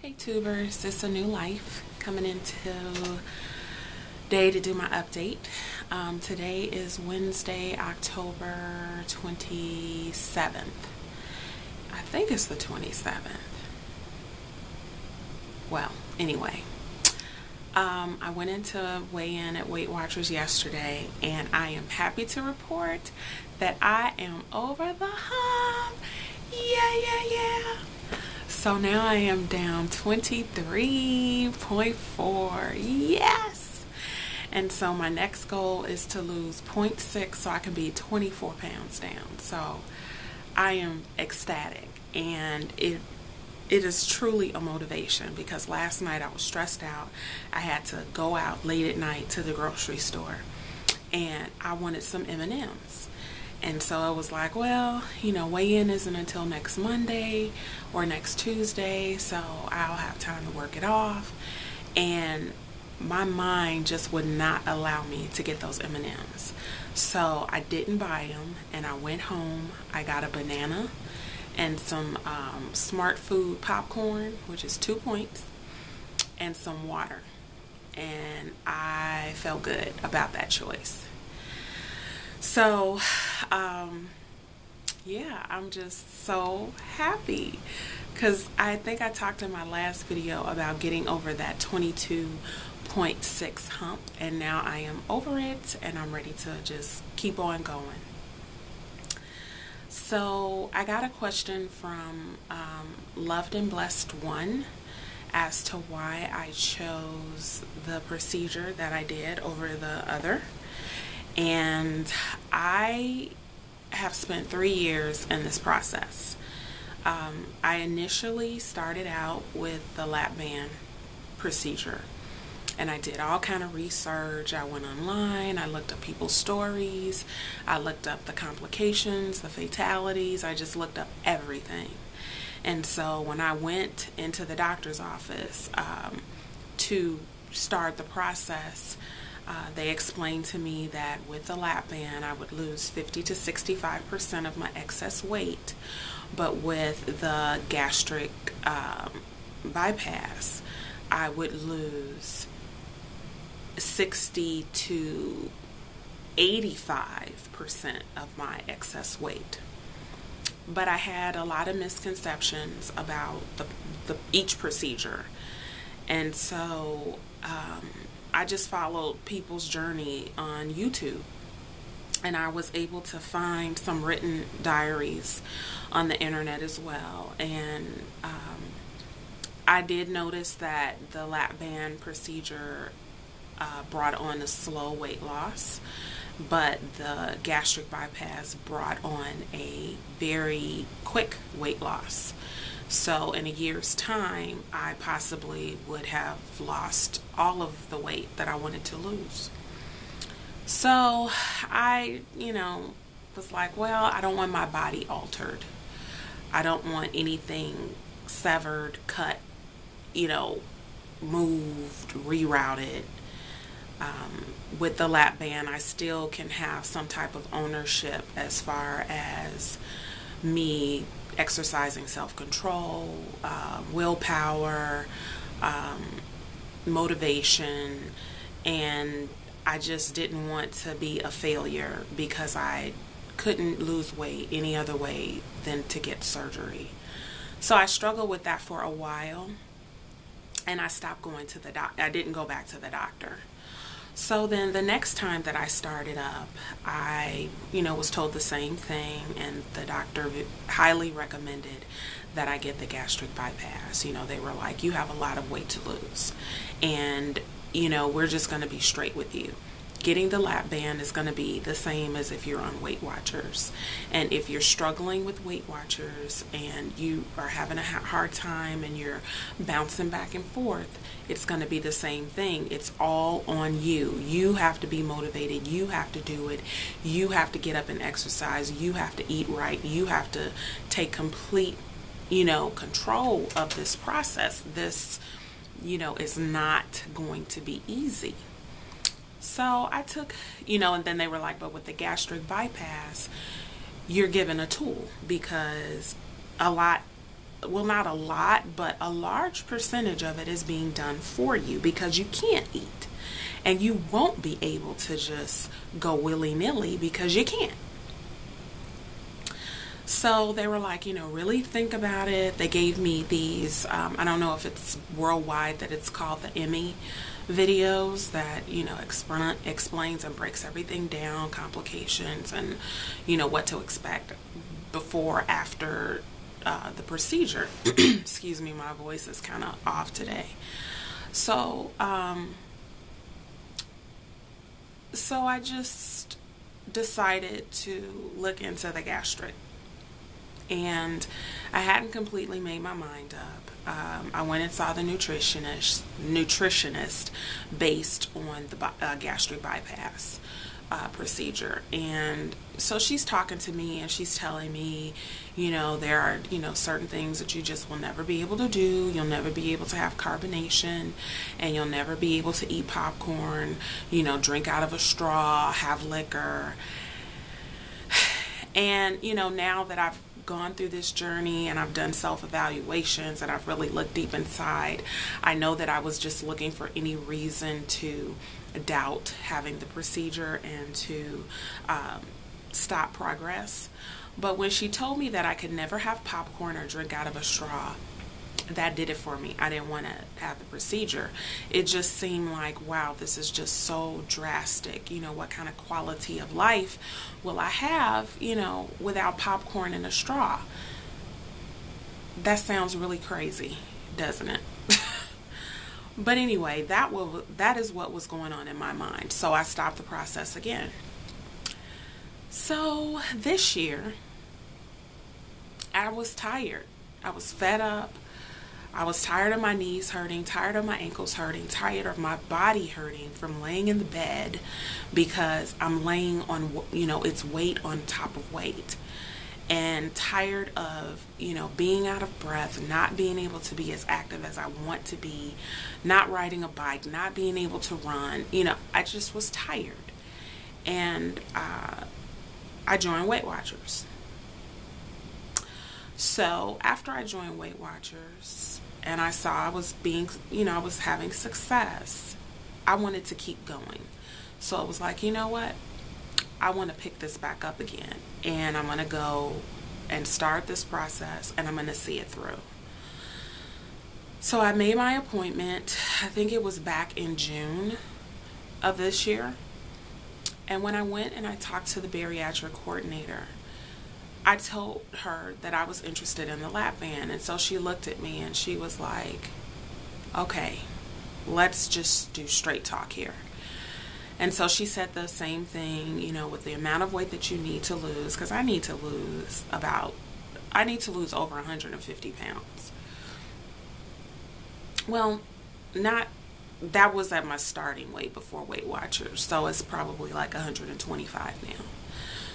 Hey tubers, it's a new life coming into day to do my update. Today is Wednesday, October 27th. I think it's the 27th. Well, anyway, I went into weigh-in at Weight Watchers yesterday, and I am happy to report that I am over the hump. Yeah. So now I am down 23.4. Yes! And so my next goal is to lose 0.6 so I can be 24 pounds down. So I am ecstatic, and it is truly a motivation because last night I was stressed out. I had to go out late at night to the grocery store, and I wanted some M&Ms. And so I was like, well, weigh-in isn't until next Monday or next Tuesday, so I'll have time to work it off. And my mind just would not allow me to get those M&Ms. So I didn't buy them, and I went home. I got a banana and some Smart Food popcorn, which is 2 points, and some water. And I felt good about that choice. So, yeah, I'm just so happy because I think I talked in my last video about getting over that 22.6 hump, and now I am over it and I'm ready to just keep on going. So I got a question from Loved and Blessed One as to why I chose the procedure that I did over the other. And I have spent 3 years in this process. I initially started out with the lap band procedure, and I did all kind of research. I went online, I looked up people's stories, I looked up the complications, the fatalities, I just looked up everything. And so when I went into the doctor's office to start the process, they explained to me that with the lap band I would lose 50 to 65% of my excess weight, but with the gastric bypass I would lose 60 to 85% of my excess weight. But I had a lot of misconceptions about each procedure, and so I just followed people's journey on YouTube, and I was able to find some written diaries on the internet as well. And I did notice that the lap band procedure brought on a slow weight loss, but the gastric bypass brought on a very quick weight loss. So in a year's time, I possibly would have lost all of the weight that I wanted to lose. So I, was like, well, I don't want my body altered. I don't want anything severed, cut, moved, rerouted. With the lap band, I still can have some type of ownership as far as me exercising self-control, willpower, motivation, and I just didn't want to be a failure because I couldn't lose weight any other way than to get surgery. So I struggled with that for a while, and I stopped going to the doctor. I didn't go back to the doctor. So then the next time that I started up, I, was told the same thing, and the doctor highly recommended that I get the gastric bypass. They were like, you have a lot of weight to lose, and, we're just going to be straight with you. Getting the lap band is going to be the same as if you're on Weight Watchers. And if you're struggling with Weight Watchers and you are having a hard time and you're bouncing back and forth, it's going to be the same thing. It's all on you. You have to be motivated. You have to do it. You have to get up and exercise. You have to eat right. You have to take complete, control of this process. This, is not going to be easy. So I took, and then they were like, but with the gastric bypass, you're given a tool because a lot well, not a lot, but a large percentage of it is being done for you because you can't eat. And you won't be able to just go willy-nilly because you can't. So they were like, really think about it. They gave me these, I don't know if it's worldwide that it's called the Emmy videos that, explains and breaks everything down, complications, and, what to expect before, after the procedure. Excuse me, my voice is kind of off today. So I just decided to look into the gastric. And I hadn't completely made my mind up. I went and saw the nutritionist based on the gastric bypass procedure. And so she's talking to me and she's telling me, there are, certain things that you just will never be able to do. You'll never be able to have carbonation, and you'll never be able to eat popcorn, drink out of a straw, have liquor. And, now that I've gone through this journey and I've done self-evaluations and I've really looked deep inside, I know that I was just looking for any reason to doubt having the procedure and to stop progress. But when she told me that I could never have popcorn or drink out of a straw, that did it for me. I didn't want to have the procedure. It just seemed like, wow, this is just so drastic. What kind of quality of life will I have, without popcorn and a straw? That sounds really crazy, doesn't it? But anyway, that is what was going on in my mind. So I stopped the process again. So this year, I was tired. I was fed up. I was tired of my knees hurting, tired of my ankles hurting, tired of my body hurting from laying in the bed because I'm laying on, it's weight on top of weight. And tired of, being out of breath, not being able to be as active as I want to be, not riding a bike, not being able to run. I just was tired. And I joined Weight Watchers. So after I joined Weight Watchers and I saw I was I was having success, I wanted to keep going. So it was like, what? I want to pick this back up again, and I'm going to go and start this process, and I'm going to see it through. So I made my appointment. I think it was back in June of this year. And when I went and I talked to the bariatric coordinator, I told her that I was interested in the lap band. And so she looked at me and she was like, okay, let's just do straight talk here. And so she said the same thing, with the amount of weight that you need to lose, because I need to lose over 150 pounds. Well, that was at my starting weight before Weight Watchers, so it's probably like 125 now.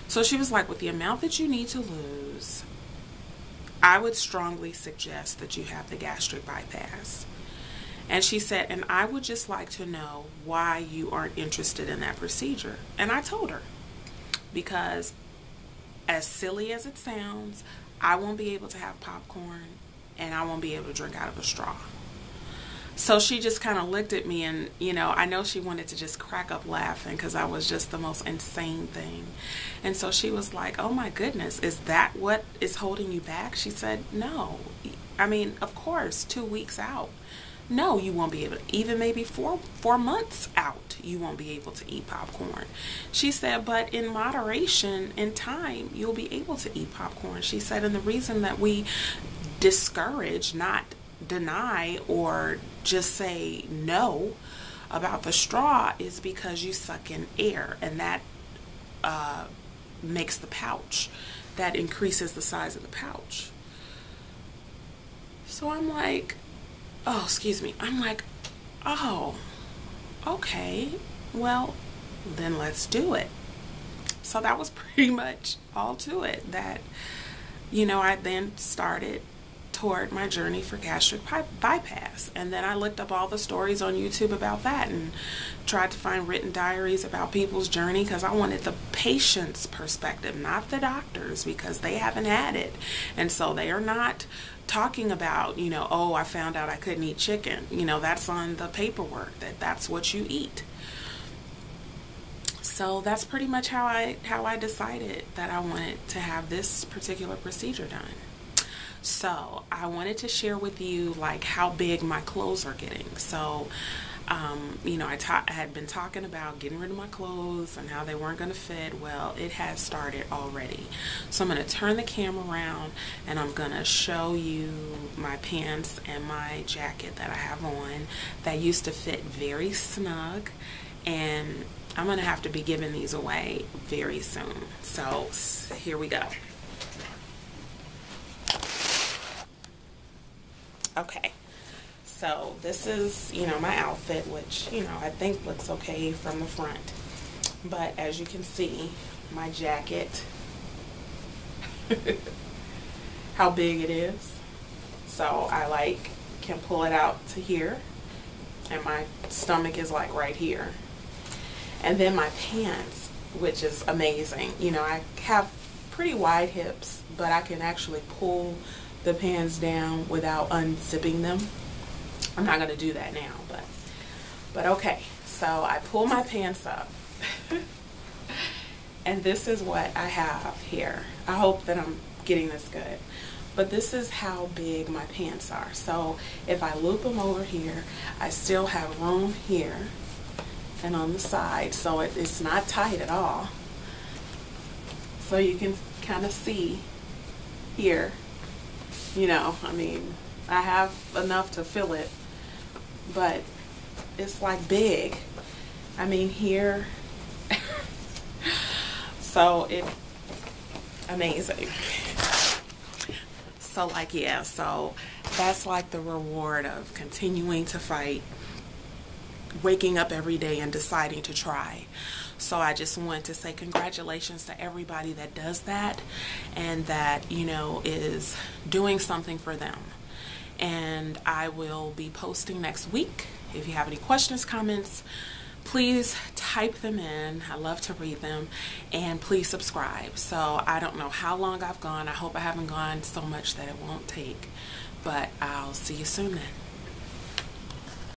So she was like, with the amount that you need to lose, I would strongly suggest that you have the gastric bypass. And she said, and I would just like to know why you aren't interested in that procedure. And I told her, because as silly as it sounds, I won't be able to have popcorn and I won't be able to drink out of a straw. So she just kind of looked at me and, I know she wanted to just crack up laughing because I was just the most insane thing. And so she was like, oh my goodness, is that what is holding you back? She said, no. I mean, of course, 2 weeks out. No, you won't be able to. Even maybe four months out, you won't be able to eat popcorn. She said, but in moderation, in time, you'll be able to eat popcorn. She said, and the reason that we discourage, not deny or just say no about the straw is because you suck in air, and that makes the pouch. That increases the size of the pouch. So I'm like, I'm like, oh, okay, well, then let's do it. So that was pretty much all to it. That, I then started toward my journey for gastric bypass. And then I looked up all the stories on YouTube about that and tried to find written diaries about people's journey, because I wanted the patient's perspective, not the doctor's, because they haven't had it. And so they are not talking about, you know, oh, I found out I couldn't eat chicken. You know, that's on the paperwork, that's what you eat. So that's pretty much how I decided that I wanted to have this particular procedure done. So I wanted to share with you like how big my clothes are getting. So you know, I had been talking about getting rid of my clothes and how they weren't going to fit. Well, it has started already. So I'm going to turn the camera around and I'm going to show you my pants and my jacket that I have on that used to fit very snug, and I'm going to have to be giving these away very soon. So here we go. Okay, so this is, you know, my outfit, which, you know, I think looks okay from the front. But as you can see, my jacket, how big it is. So I like can pull it out to here, and my stomach is like right here. And then my pants, which is amazing. You know, I have pretty wide hips, but I can actually pull the pants down without unzipping them. I'm not going to do that now, but okay. So I pull my pants up and this is what I have here. I hope that I'm getting this good, but this is how big my pants are. So if I loop them over here, I still have room here and on the side, so it's not tight at all. So you can kind of see here, you know, I mean, I have enough to fill it, but it's like big. I mean, here. So it's amazing. So like, yeah, so that's like the reward of continuing to fight, waking up every day and deciding to try. So I just want to say congratulations to everybody that does that and that, you know, is doing something for them. And I will be posting next week. If you have any questions, comments, please type them in. I love to read them. And please subscribe. So I don't know how long I've gone. I hope I haven't gone so much that it won't take. But I'll see you soon then.